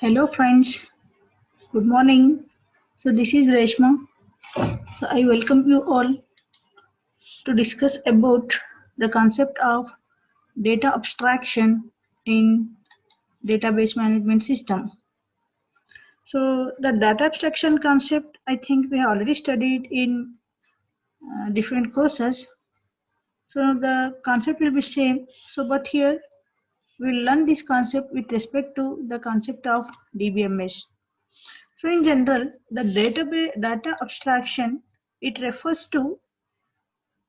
Hello friends, good morning. So this is Reshma. So I welcome you all to discuss about the concept of data abstraction in database management system. So the data abstraction concept I think we have already studied in different courses. So the concept will be same. So but here we'll learn this concept with respect to the concept of DBMS. So in general, the database data abstraction it refers to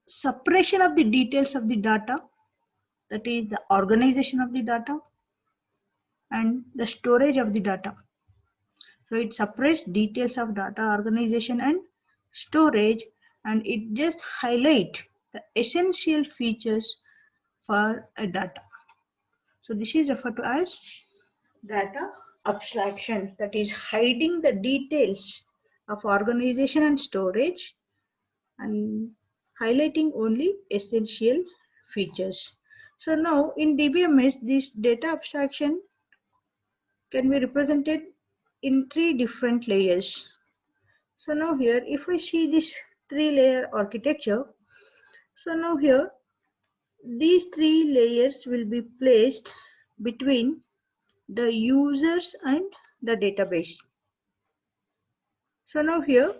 separation of the details of the data, that is the organization of the data and the storage of the data. So it separates details of data organization and storage, and it just highlight the essential features for a data. So this is referred to as data abstraction, that is hiding the details of organization and storage and highlighting only essential features. So now in DBMS, this data abstraction can be represented in three different layers. So now here, if we see this three-layer architecture, so now here, these three layers will be placed between the users and the database. So now here,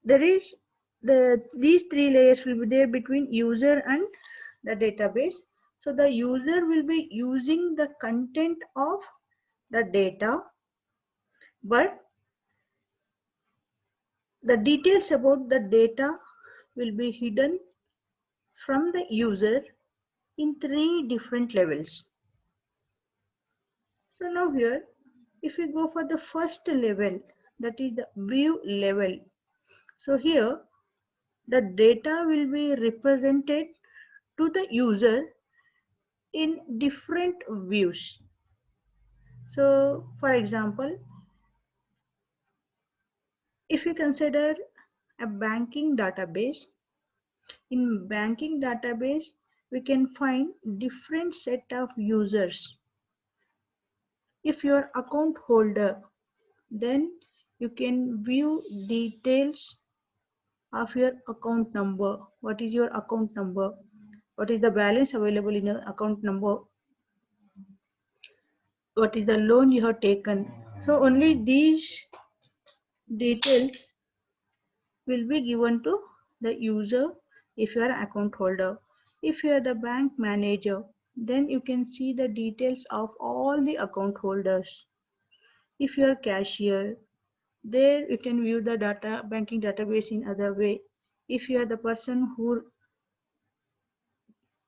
there is these three layers will be there between user and the database. So the user will be using the content of the data, but the details about the data will be hidden from the user in three different levels. So now here, if we go for the first level, that is the view level. So here, the data will be represented to the user in different views. So for example, if you consider a banking database, in banking database we can find different set of users. If you are account holder, then you can view details of your account number. What is your account number? What is the balance available in your account number? What is the loan you have taken? So only these details will be given to the user if you are an account holder. If you are the bank manager, then you can see the details of all the account holders. If you are cashier, there you can view the data banking database in other way. If you are the person who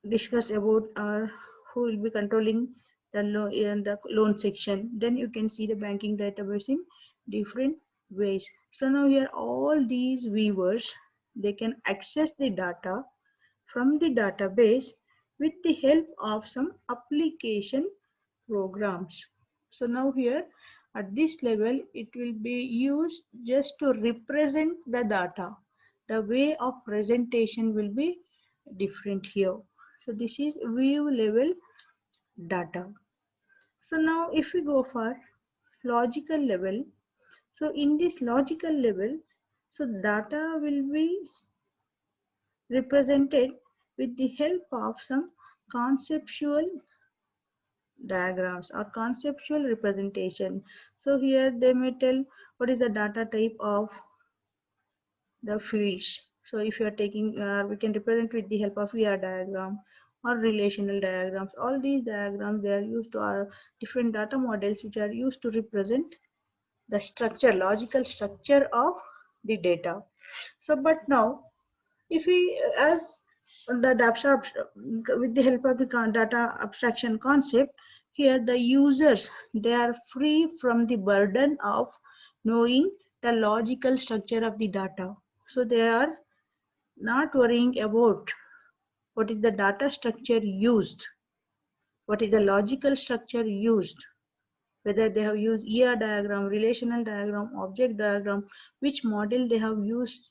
discuss about or who will be controlling the loan in the loan section, then you can see the banking database in different ways. So now here all these viewers, they can access the data from the database with the help of some application programs. So now here at this level it will be used just to represent the data. The way of presentation will be different here. So this is view level data. So now if we go for logical level, so in this logical level, so data will be represented with the help of some conceptual diagrams or conceptual representation. So here they may tell what is the data type of the fields. So if you are taking, we can represent with the help of VR diagram or relational diagrams. All these diagrams, they are used to our different data models which are used to represent the structure, logical structure of the data. So but now if we as the with the help of the data abstraction concept, here the users, they are free from the burden of knowing the logical structure of the data. So they are not worrying about what is the data structure used, what is the logical structure used, whether they have used ER diagram, relational diagram, object diagram, which model they have used.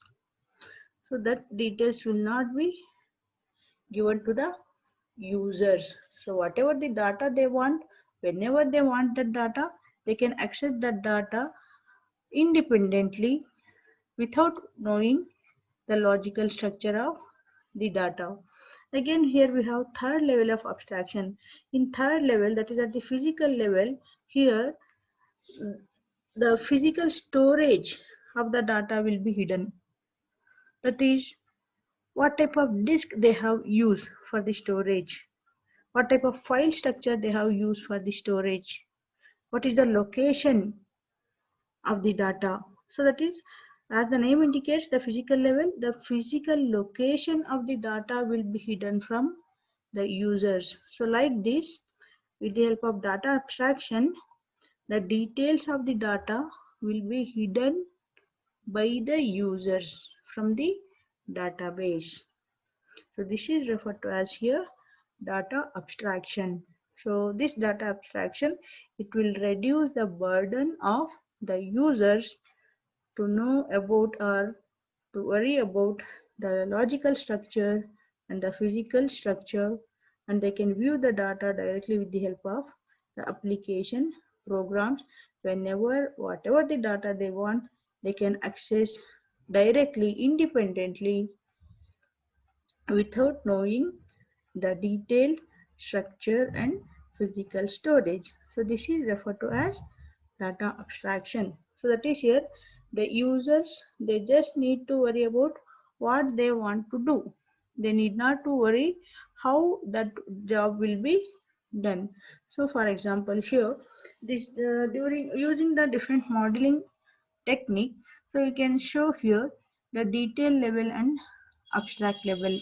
So that details will not be given to the users. So whatever the data they want, Whenever they want the data, they can access the data independently without knowing the logical structure of the data. Again, here we have third level of abstraction. In third level, that is at the physical level, here the physical storage of the data will be hidden. That is, what type of disk they have used for the storage, what type of file structure they have used for the storage, what is the location of the data. So that is, as the name indicates, the physical level, the physical location of the data will be hidden from the users. So like this, with the help of data abstraction, the details of the data will be hidden by the users from the database. So this is referred to as here data abstraction. So this data abstraction, it will reduce the burden of the users to know about or to worry about the logical structure and the physical structure, and they can view the data directly with the help of the application programs. Whenever whatever the data they want, they can access directly independently without knowing the detailed structure and physical storage. So this is referred to as data abstraction. So that is here the users, they just need to worry about what they want to do. They need not to worry how that job will be done. So for example here, this during using the different modeling technique, so we can show here the detail level and abstract level.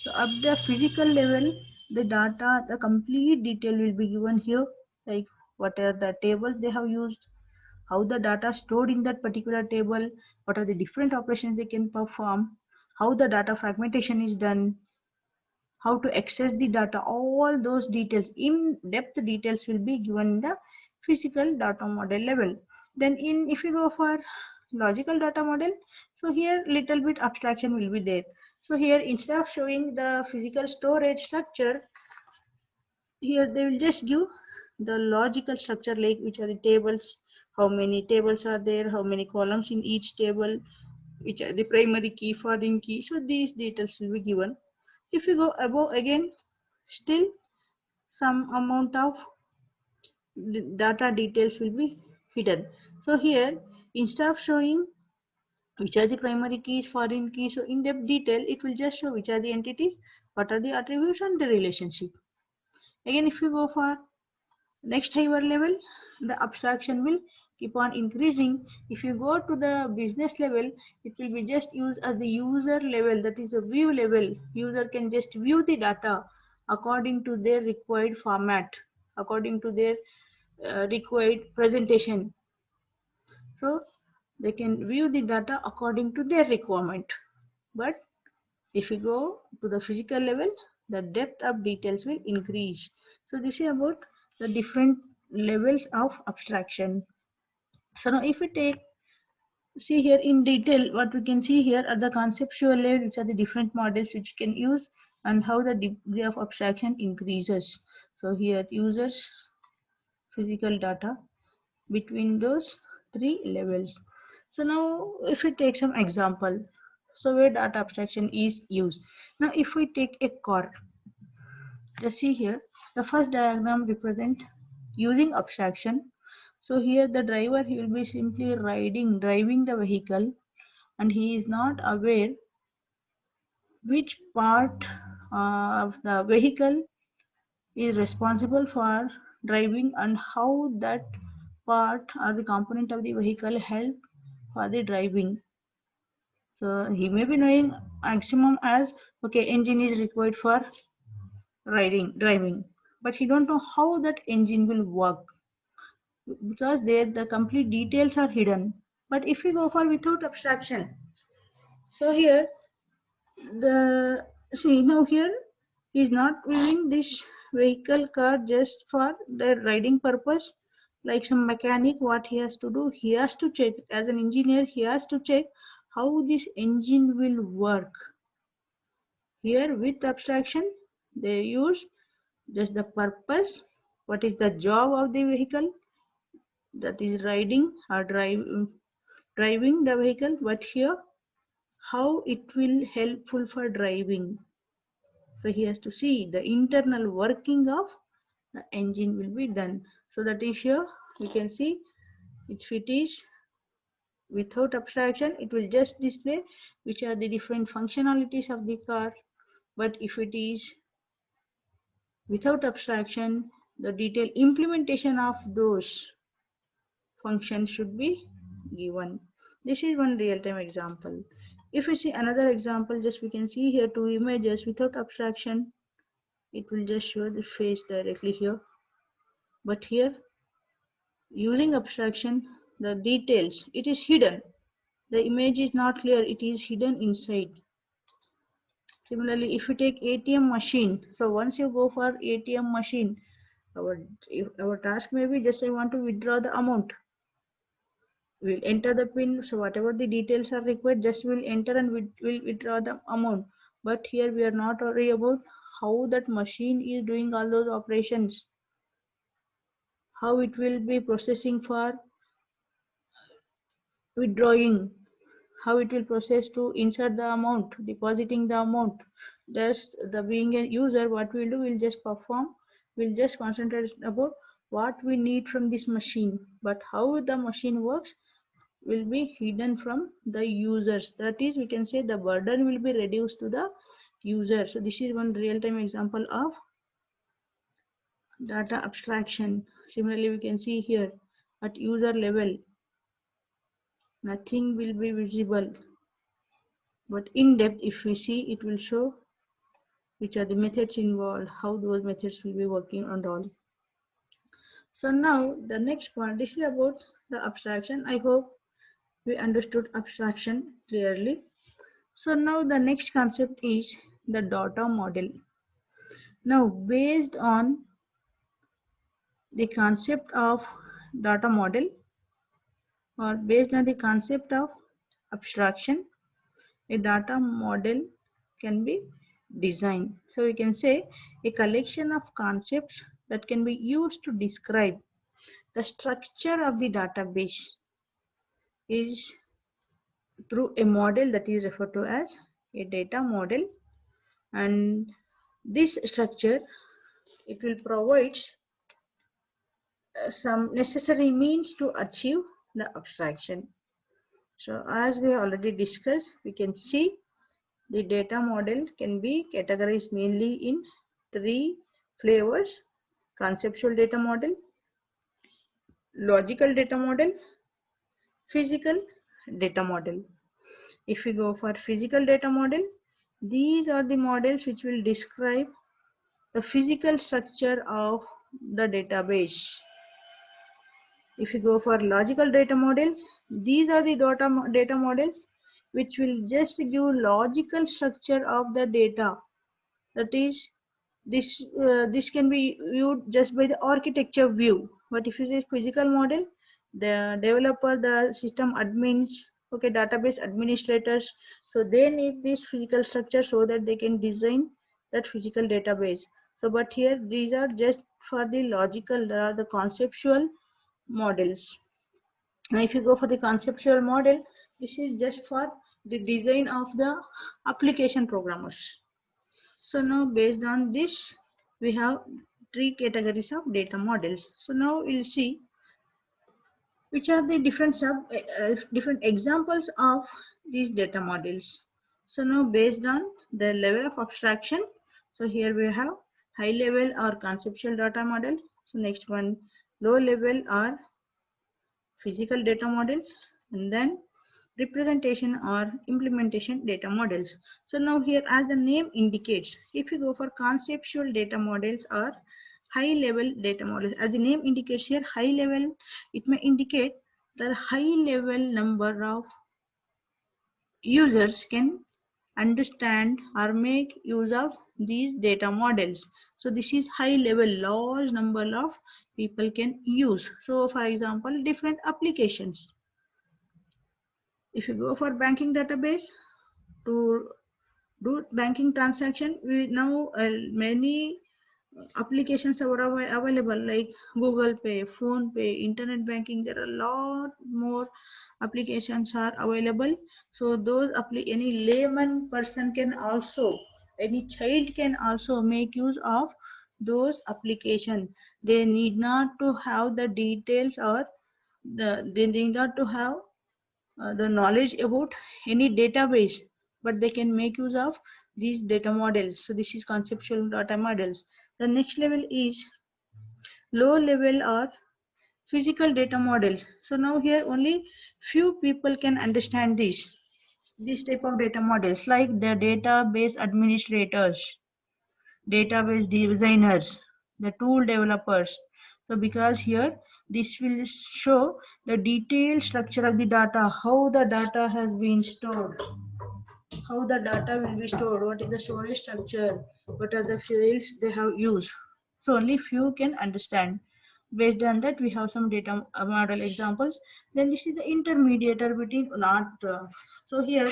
So at the physical level, the data, the complete detail will be given here, like what are the tables they have used, how the data stored in that particular table, what are the different operations they can perform, how the data fragmentation is done, how to access the data, all those details, in-depth details will be given in the physical data model level. Then if you go for logical data model, so here little bit abstraction will be there. So here instead of showing the physical storage structure, here they will just give the logical structure, like which are the tables, how many tables are there, how many columns in each table, which are the primary key, foreign key. So these details will be given. If you go above again, still some amount of data details will be hidden. So here, instead of showing which are the primary keys, foreign keys, so in depth detail, it will just show which are the entities, what are the attributes and the relationship. Again, if you go for next higher level, the abstraction will keep on increasing. If you go to the business level, it will be just used as the user level, that is a view level. User can just view the data according to their required format, according to their required presentation. So they can view the data according to their requirement. But if you go to the physical level, the depth of details will increase. So this is about the different levels of abstraction. So now if we see here in detail, what we can see here are the conceptual layer, which are the different models which you can use, and how the degree of abstraction increases. So here users, physical data, between those three levels. So now if we take some example, so where data abstraction is used. Now if we take a car, just see here, the first diagram represent using abstraction. So here the driver, he will be simply driving the vehicle, and he is not aware which part of the vehicle is responsible for driving and how that part or the component of the vehicle help for the driving. So he may be knowing maximum as okay, engine is required for driving, but he don't know how that engine will work, because there the complete details are hidden. But if we go for without abstraction, so here the see now here he is not viewing this vehicle car just for the riding purpose, like some mechanic. What he has to do, he has to check as an engineer, he has to check how this engine will work. Here with abstraction they use just the purpose what is the job of the vehicle, that is riding or driving the vehicle, but here how it will helpful for driving. So he has to see the internal working of the engine will be done. So that is here we can see if it is without abstraction, it will just display which are the different functionalities of the car. But if it is without abstraction, the detailed implementation of those functions should be given. This is one real-time example. If we see another example, just we can see here two images without abstraction. It will just show the face directly here. But here, using abstraction, the details, it is hidden. The image is not clear, it is hidden inside. Similarly, if you take ATM machine, so once you go for ATM machine, our task may be just I want to withdraw the amount. We'll enter the pin, so whatever the details are required, just we'll enter and we'll withdraw the amount. But here we are not worried about how that machine is doing all those operations, how it will be processing for withdrawing, how it will process to insert the amount, depositing the amount. Just the being a user, what we'll do, we'll just perform, we'll just concentrate about what we need from this machine, but how the machine works will be hidden from the users. That is, we can say the burden will be reduced to the user. So this is one real-time example of data abstraction. Similarly, we can see here at user level, nothing will be visible. But in depth, if we see, it will show which are the methods involved, how those methods will be working and all. So now the next part, this is about the abstraction. I hope we understood abstraction clearly. So now the next concept is the data model. Now based on the concept of data model, or based on the concept of abstraction, a data model can be designed. So we can say a collection of concepts that can be used to describe the structure of the database is through a model that is referred to as a data model. And this structure, it will provide some necessary means to achieve the abstraction. So as we already discussed, we can see the data model can be categorized mainly in three flavors: conceptual data model, logical data model, physical data model. If we go for physical data model, these are the models which will describe the physical structure of the database. If you go for logical data models, these are the data models which will just give logical structure of the data. That is, this can be viewed just by the architecture view. But if you say physical model, the developer, the system admins, okay, database administrators, so they need this physical structure so that they can design that physical database. So but here these are just for the logical, the conceptual models. Now if you go for the conceptual model, this is just for the design of the application programmers. So now based on this, we have three categories of data models. So now we'll see which are the different examples of these data models. So now based on the level of abstraction, so here we have high level or conceptual data model. So next one, low level or physical data models, and then representation or implementation data models. So now here, as the name indicates, if you go for conceptual data models or high level data models, as the name indicates here, high level, it may indicate the high level number of users can understand or make use of these data models. So this is high level, large number of people can use. So for example, different applications. If you go for banking database to do banking transaction, we now many applications are available like Google Pay, Phone Pay, internet banking. There are a lot more applications are available. So those any layman person can also, any child can also make use of those applications. They need not to have the details or they need not to have the knowledge about any database, but they can make use of these data models. So this is conceptual data models. The next level is low level or physical data models. So now here only few people can understand this type of data models, like the database administrators, database designers, the tool developers. So because here this will show the detailed structure of the data, how the data has been stored, how the data will be stored, what is the storage structure, what are the fields they have used. So only few can understand. Based on that, we have some data model examples. Then this is the intermediator between not. So here,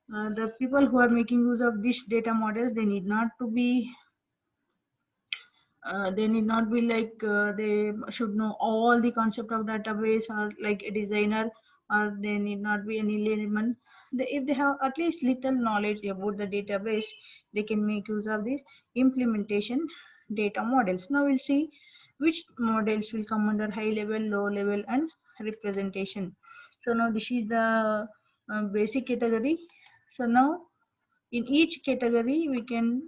the people who are making use of these data models, they need not be like they should know all the concept of database or like a designer, or they need not be any layman. If they have at least little knowledge about the database, they can make use of this implementation data models. Now we'll see which models will come under high level, low level, and representation. So now this is the basic category. So now in each category, we can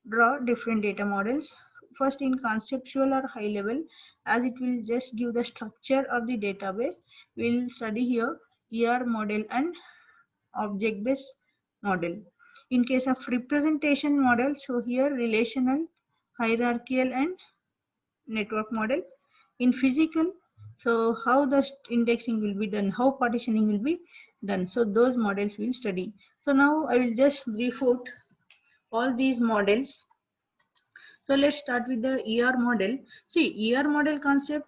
draw different data models. First, in conceptual or high level, as it will just give the structure of the database, we'll study here ER model and object-based model. In case of representation model, so here relational, hierarchical, and network model. In physical, so how the indexing will be done, how partitioning will be done. So those models we'll study. So now I will just brief out all these models. So let's start with the ER model. See, ER model concept,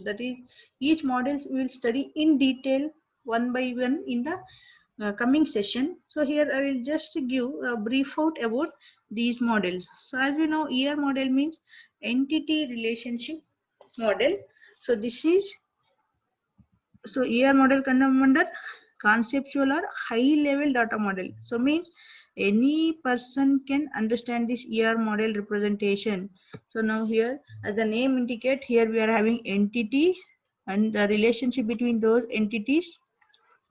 that is each models we will study in detail one by one in the coming session. So here I will just give a brief out about these models. So as we know, ER model means entity relationship model. So this is, so ER model come under conceptual or high level data model. So means any person can understand this ER model representation. So now here, as the name indicate, here we are having entity and the relationship between those entities,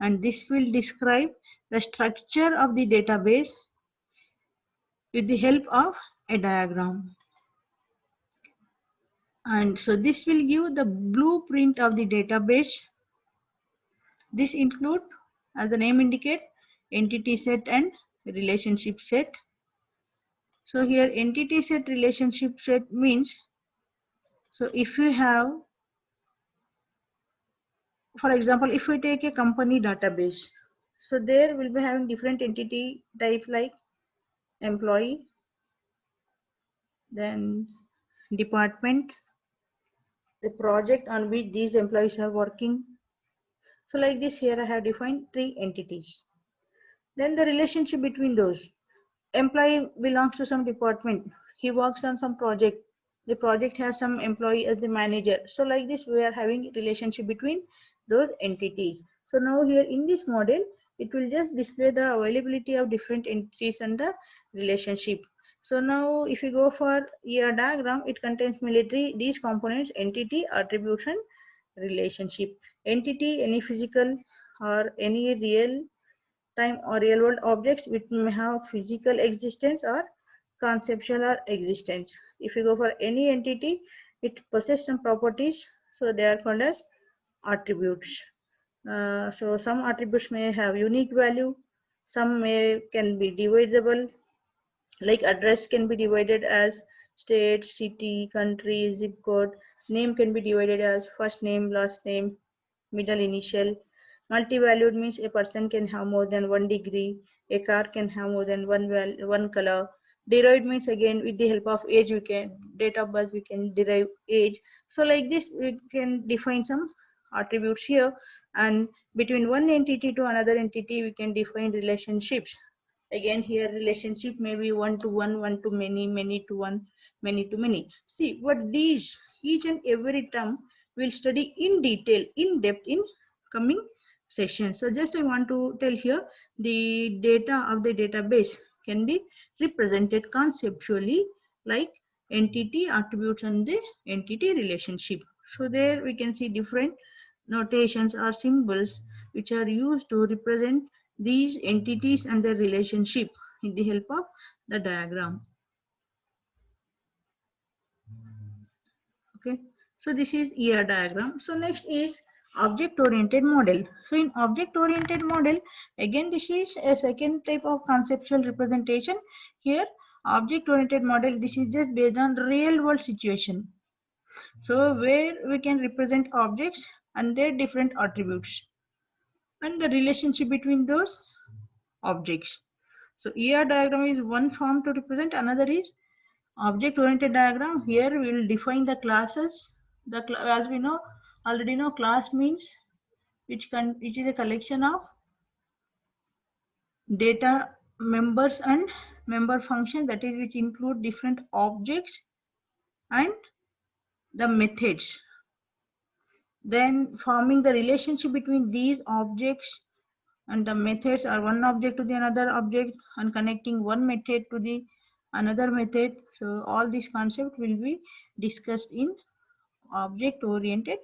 and this will describe the structure of the database with the help of a diagram. And so this will give the blueprint of the database. This include, as the name indicate, entity set and relationship set. So here entity set, relationship set means, so if you have, for example, if we take a company database, so there will be having different entity type like employee, then department, the project on which these employees are working. So like this, here I have defined 3 entities. Then the relationship between those. Employee belongs to some department. He works on some project. The project has some employee as the manager. So like this, we are having relationship between those entities. So now here in this model, it will just display the availability of different entities and the relationship. So now if you go for ER diagram, it contains mainly these components: entity, attribution, relationship. Entity, any physical or any real time or real world objects which may have physical existence or conceptual or existence. If you go for any entity, it possesses some properties, so they are called as attributes. So some attributes may have unique value, some can be divisible, like address can be divided as state, city, country, zip code. Name can be divided as first name, last name, middle initial. Multi-valued means a person can have more than 1 degree, a car can have more than one color. Derived means again with the help of age, we can, date of birth, we can derive age. So like this, we can define some attributes here, and between one entity to another entity, we can define relationships. Again here relationship may be one to one, one to many, many to one. many to many. See what these each and every term we'll study in detail, in depth in coming session. So just I want to tell here the data of the database can be represented conceptually like entity, attributes, and the entity relationship. So there we can see different notations or symbols which are used to represent these entities and their relationship with the help of the diagram. Okay, so this is ER diagram. So next is object oriented model. So in object oriented model, again this is a second type of conceptual representation. Here object oriented model, this is just based on real world situation. So where we can represent objects and their different attributes and the relationship between those objects. So ER diagram is one form to represent, another is object oriented diagram. Here we will define the classes. As we know, already know, class means which is a collection of data members and member function, that is which include different objects and the methods. Then forming the relationship between these objects and the methods are one object to the another object and connecting one method to the another method. So all these concepts will be discussed in object oriented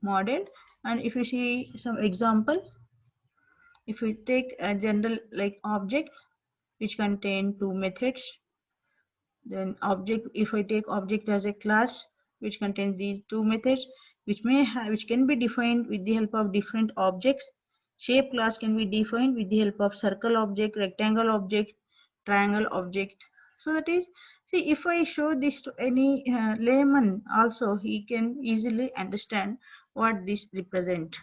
model. And if you see some example, if we take a general like object which contain two methods, then object, if I take object as a class which contains these two methods which can be defined with the help of different objects. Shape class can be defined with the help of circle object, rectangle object, triangle object. So that is, see, if I show this to any layman also, he can easily understand what this represent.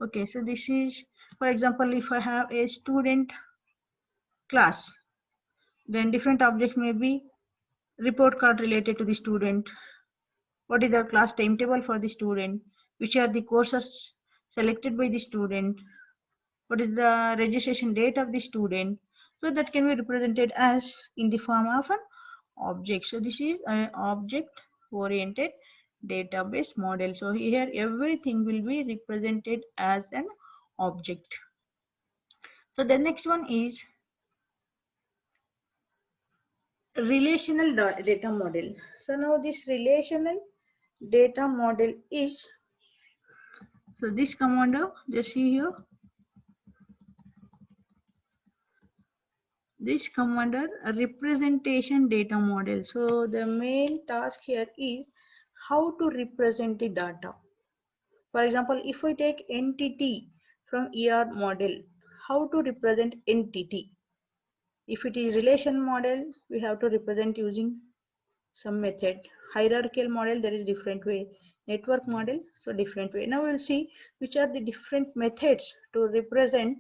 Okay, so this is, for example, if I have a student class, then different objects may be report card related to the student, what is the class timetable for the student, which are the courses selected by the student, what is the registration date of the student. So that can be represented as in the form of an object. So this is an object oriented database model. So here everything will be represented as an object. So the next one is relational data model. So now this relational data model is, so this commando, just see here, this commander a representation data model. So the main task here is how to represent the data. For example, if we take entity from ER model, how to represent entity. If it is relation model, we have to represent using some method. Hierarchical model, there is different way. Network model, so different way. Now we'll see which are the different methods to represent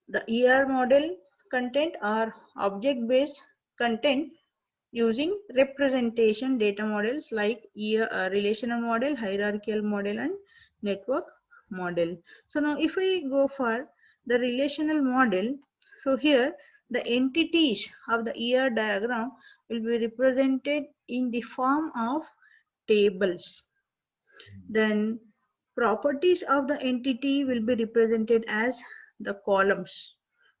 the ER model content or object based content using representation data models like relational model, hierarchical model, and network model. So now if we go for the relational model, so here the entities of the ER diagram will be represented in the form of tables. Then properties of the entity will be represented as the columns,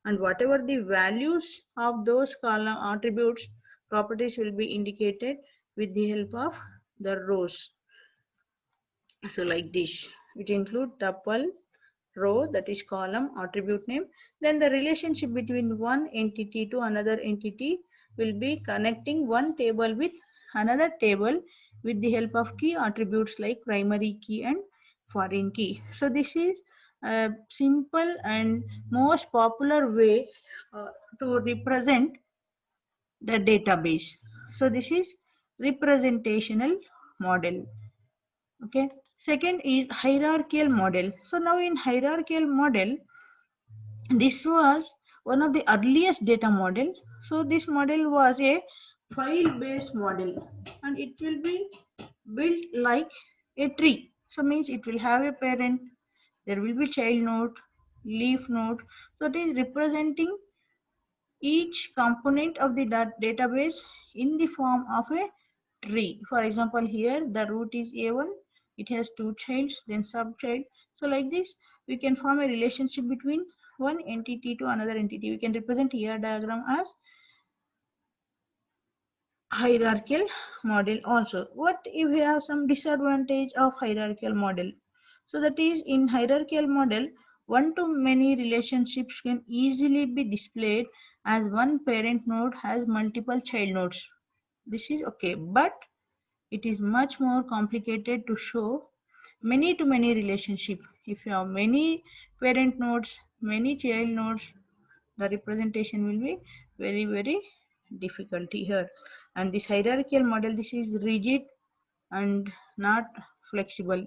and whatever the values of those column attributes properties will be indicated with the help of the rows. So like this, which include tuple, row, that is column, attribute name. Then the relationship between one entity to another entity will be connecting one table with another table with the help of key attributes like primary key and foreign key. So this is a simple and most popular way to represent the database. So this is representational model. Okay, second is hierarchical model. So now in hierarchical model, this was one of the earliest data model. So this model was a file based model and it will be built like a tree. So means it will have a parent, there will be child node, leaf node. So it is representing each component of the database in the form of a tree. For example, here the root is A1, it has two childs, then subchild. So like this, we can form a relationship between one entity to another entity. We can represent here diagram as hierarchical model also. What if we have some disadvantage of hierarchical model? So that is, in hierarchical model, one to many relationships can easily be displayed as one parent node has multiple child nodes. This is okay, but it is much more complicated to show many to many relationship. If you have many parent nodes, many child nodes, the representation will be very difficult here. And this hierarchical model, this is rigid and not flexible.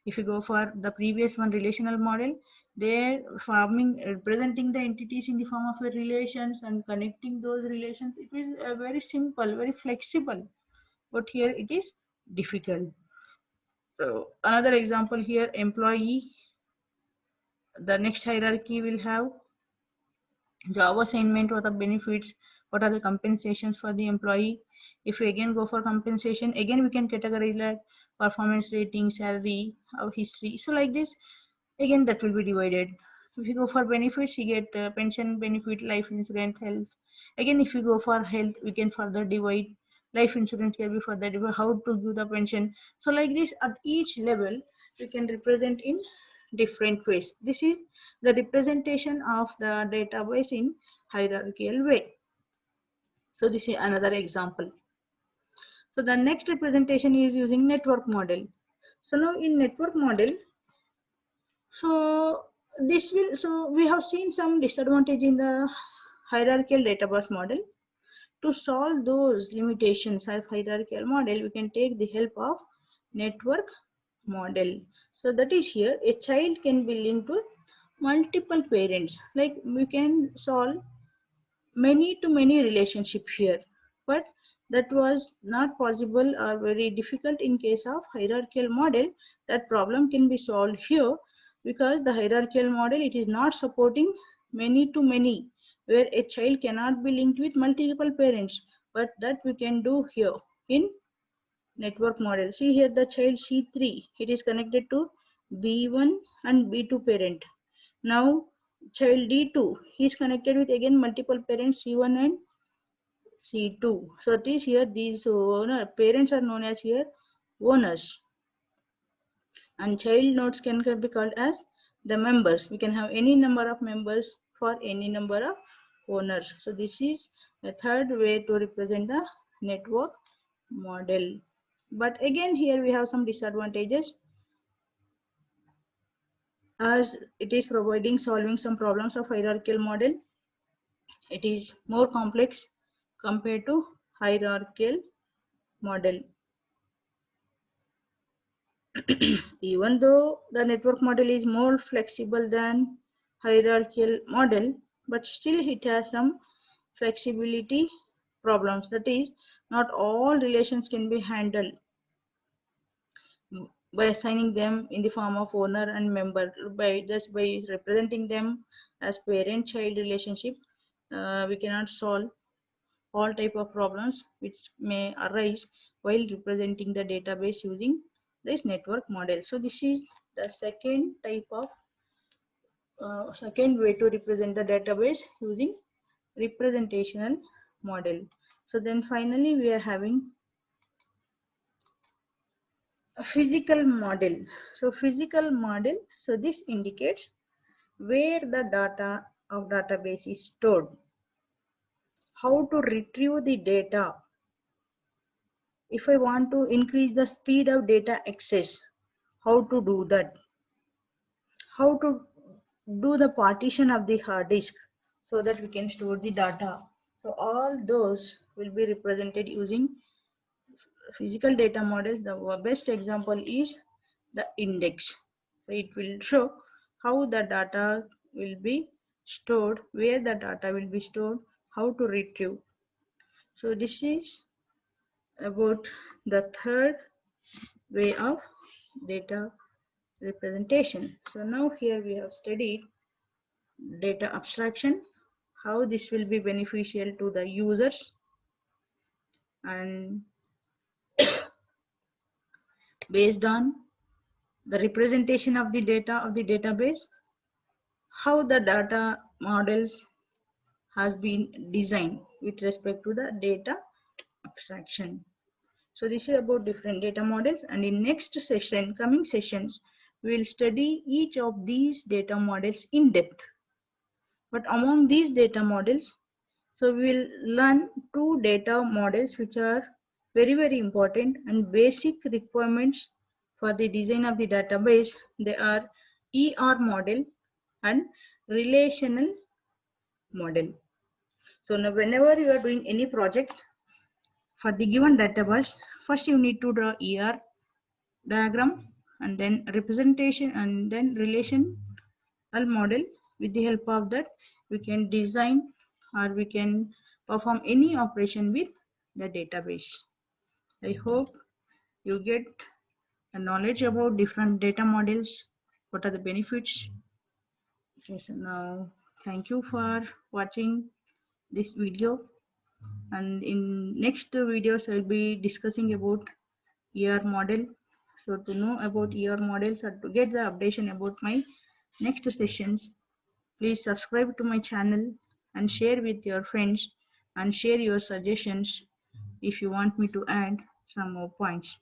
If you go for the previous one, relational model, they're forming representing the entities in the form of a relations and connecting those relations. It is very simple, very flexible, but here it is difficult. So another example here, employee. The next hierarchy will have job assignment, what are benefits, what are the compensations for the employee. If we again go for compensation, again we can categorize like performance rating, salary, history. So like this, again that will be divided. If you go for benefits, you get pension benefit, life insurance, health. Again, if you go for health, we can further divide. Life insurance can be further divide, how to give the pension. So like this, at each level we can represent in different ways. This is the representation of the database in hierarchical way. So this is another example. So the next representation is using network model. So now in network model, so we have seen some disadvantage in the hierarchical database model. To solve those limitations of hierarchical model, we can take the help of network model. So that is here, a child can be linked to multiple parents. Like we can solve many to many relationship here, but that was not possible or very difficult in case of hierarchical model. That problem can be solved here because the hierarchical model, it is not supporting many to many, where a child cannot be linked with multiple parents, but that we can do here in network model. See here, the child C3, it is connected to B1 and B2 parent. Now child D2, he is connected with again multiple parents C1 and C2. So it is here, these parents are known as here owners, and child nodes can be called as the members. We can have any number of members for any number of owners. So this is the third way to represent the network model. But again, here we have some disadvantages, as it is providing solving some problems of hierarchical model. It is more complex compared to hierarchical model. Even though the network model is more flexible than hierarchical model, but still it has some flexibility problems. That is, not all relations can be handled by assigning them in the form of owner and member. By just by representing them as parent-child relationship, we cannot solve all type of problems which may arise while representing the database using this network model. So this is the second type of second way to represent the database using representational model. So then finally we are having a physical model. So physical model, so this indicates where the data of database is stored, how to retrieve the data. If I want to increase the speed of data access, how to do that, how to do the partition of the hard disk so that we can store the data. So all those will be represented using physical data models. The best example is the index. So it will show how the data will be stored, where the data will be stored, how to retrieve. So this is about the third way of data representation. So now here we have studied data abstraction, how this will be beneficial to the users, and based on the representation of the data of the database, how the data models has been designed with respect to the data abstraction. So this is about different data models, and in next session, coming sessions, we will study each of these data models in depth. But among these data models, so we will learn two data models which are very important and basic requirements for the design of the database. They are ER model and relational model. So now whenever you are doing any project for the given database, first you need to draw ER diagram and then representation and then relational model. With the help of that, we can design or we can perform any operation with the database. I hope you get a knowledge about different data models, what are the benefits. Okay, so now thank you for watching this video, and in next videos I will be discussing about ER model. So to know about ER models or to get the updation about my next sessions, please subscribe to my channel and share with your friends and share your suggestions if you want me to add some more points.